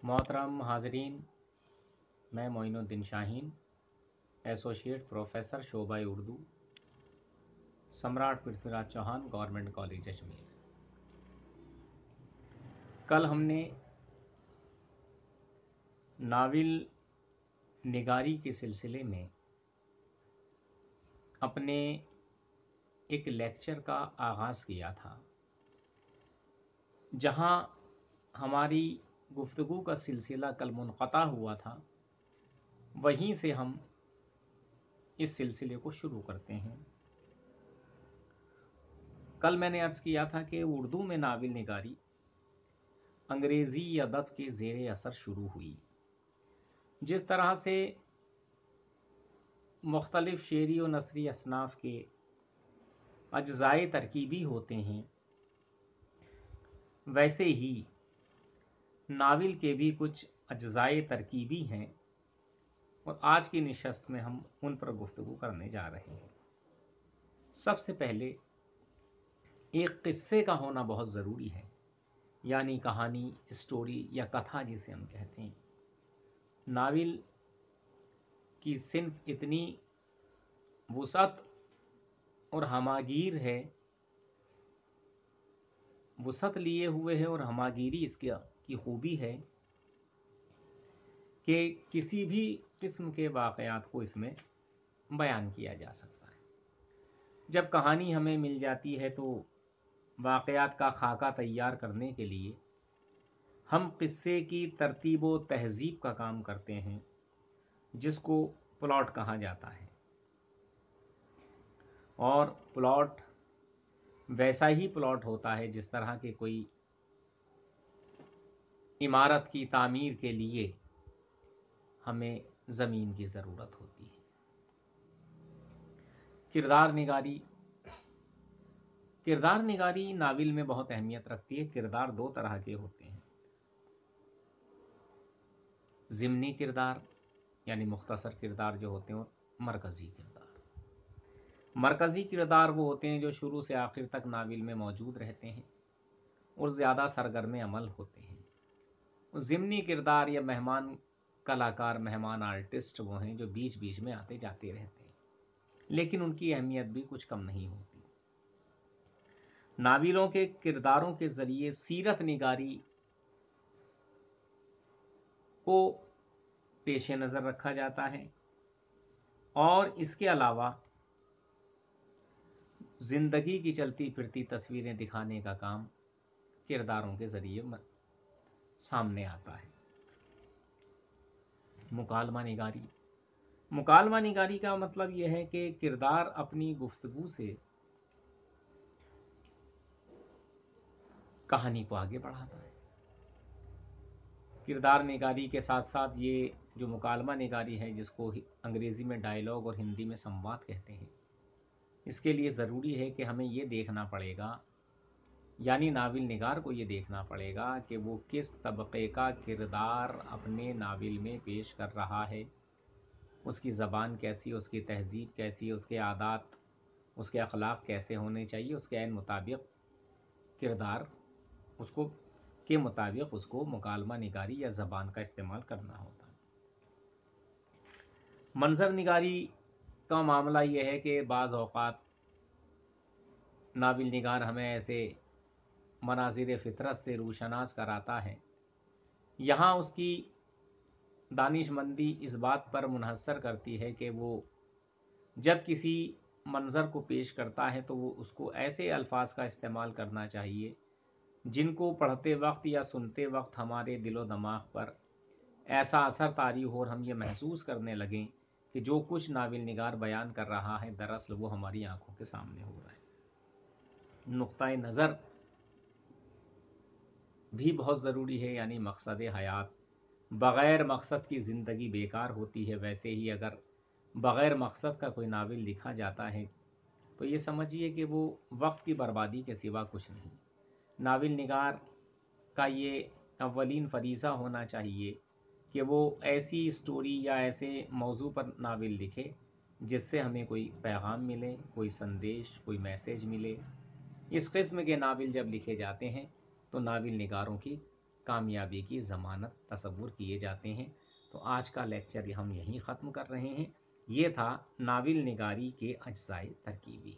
मोहतरम हाजरीन, मैं Moinuddin Shaheen, associate professor शोबा उर्दू, सम्राट पृथ्वीराज चौहान गवर्नमेंट कॉलेज अजमेर। कल हमने नाविल निगारी के सिलसिले में अपने एक लेक्चर का आगाज़ किया था, जहां हमारी गुफ्तगू का सिलसिला कल मुनक़ता हुआ था। वहीं से हम इस सिलसिले को शुरू करते हैं। कल मैंने अर्ज़ किया था कि उर्दू में नाविल निगारी अंग्रेज़ी अदब के ज़ेरे असर शुरू हुई। जिस तरह से मुख्तलिफ़ शेरी और नसरी असनाफ़ के अज्ज़ाए तरकीबी होते हैं, वैसे ही नाविल के भी कुछ अज्ज़ाए तरकीबी हैं, और आज की नशस्त में हम उन पर गुफ्तगू करने जा रहे हैं। सबसे पहले एक किस्से का होना बहुत ज़रूरी है, यानी कहानी, स्टोरी या कथा जिसे हम कहते हैं। नाविल की सिन्फ इतनी वुसअत और हमागीर है, वुसअत लिए हुए है और हमागीरी इसकी खूबी है कि किसी भी किस्म के वाक़यात को इसमें बयान किया जा सकता है। जब कहानी हमें मिल जाती है तो वाक़यात का खाका तैयार करने के लिए हम किस्से की तरतीब व तहज़ीब का काम करते हैं, जिसको प्लॉट कहा जाता है। और प्लॉट वैसा ही प्लॉट होता है जिस तरह के कोई इमारत की तामीर के लिए हमें ज़मीन की ज़रूरत होती है। किरदार निगारी नाविल में बहुत अहमियत रखती है। किरदार दो तरह के होते हैं, ज़िम्नी किरदार यानी मुख्तसर किरदार जो होते हैं, और मरकज़ी किरदार। मरकज़ी किरदार वो होते हैं जो शुरू से आखिर तक नाविल में मौजूद रहते हैं और ज़्यादा सरगर्म अमल होते हैं। ज़िम्नी किरदार या मेहमान कलाकार, मेहमान आर्टिस्ट वो हैं जो बीच बीच में आते जाते रहते हैं, लेकिन उनकी अहमियत भी कुछ कम नहीं होती। नाविलों के किरदारों के ज़रिए सीरत निगारी को पेश नज़र रखा जाता है, और इसके अलावा ज़िंदगी की चलती फिरती तस्वीरें दिखाने का काम किरदारों के ज़रिए सामने आता है। मुकालमा निगारी का मतलब यह है कि किरदार अपनी गुफ्तगू से कहानी को आगे बढ़ाता है। किरदार निगारी के साथ साथ ये जो मुकालमा निगारी है, जिसको अंग्रेज़ी में डायलॉग और हिंदी में संवाद कहते हैं, इसके लिए ज़रूरी है कि हमें ये देखना पड़ेगा, यानी नाविल निगार को ये देखना पड़ेगा कि वो किस तबके का किरदार अपने नाविल में पेश कर रहा है, उसकी ज़बान कैसी, उसकी तहज़ीब कैसी, उसके आदात, उसके अखलाक कैसे होने चाहिए, उसके ऐन मुताबिक किरदार उसको के मुताबिक उसको मुकालमा निगारी या ज़बान का इस्तेमाल करना होता है। मंज़र निगारी का मामला यह है कि बाज़ औक़ात नाविल निगार हमें ऐसे मनाज़िर फ़ितरत से रूशनास कराता है, यहाँ उसकी दानिशमंदी इस बात पर मुनहसर करती है कि वो जब किसी मंज़र को पेश करता है तो वो उसको ऐसे अल्फाज का इस्तेमाल करना चाहिए जिनको पढ़ते वक्त या सुनते वक्त हमारे दिलो दिमाग पर ऐसा असर तारी हो और हम ये महसूस करने लगें कि जो कुछ नाविल निगार बयान कर रहा है दरअसल वो हमारी आंखों के सामने हो रहा है। नुक्ता नज़र भी बहुत ज़रूरी है, यानी मकसद हयात। बग़ैर मकसद की ज़िंदगी बेकार होती है, वैसे ही अगर बग़ैर मकसद का कोई नाविल लिखा जाता है तो ये समझिए कि वो वक्त की बर्बादी के सिवा कुछ नहीं। नाविल निगार का ये अव्वलीन फरीज़ा होना चाहिए कि वो ऐसी स्टोरी या ऐसे मौजू पर नाविल लिखे जिससे हमें कोई पैगाम मिले, कोई संदेश, कोई मैसेज मिले। इस किस्म के नाविल जब लिखे जाते हैं तो नाविल निगारों की کامیابی کی ضمانت تصور کیے جاتے ہیں۔ تو آج کا لیکچر ہم یہیں ختم کر رہے ہیں۔ یہ تھا ناول نگاری کے اجزائے ترکیبی۔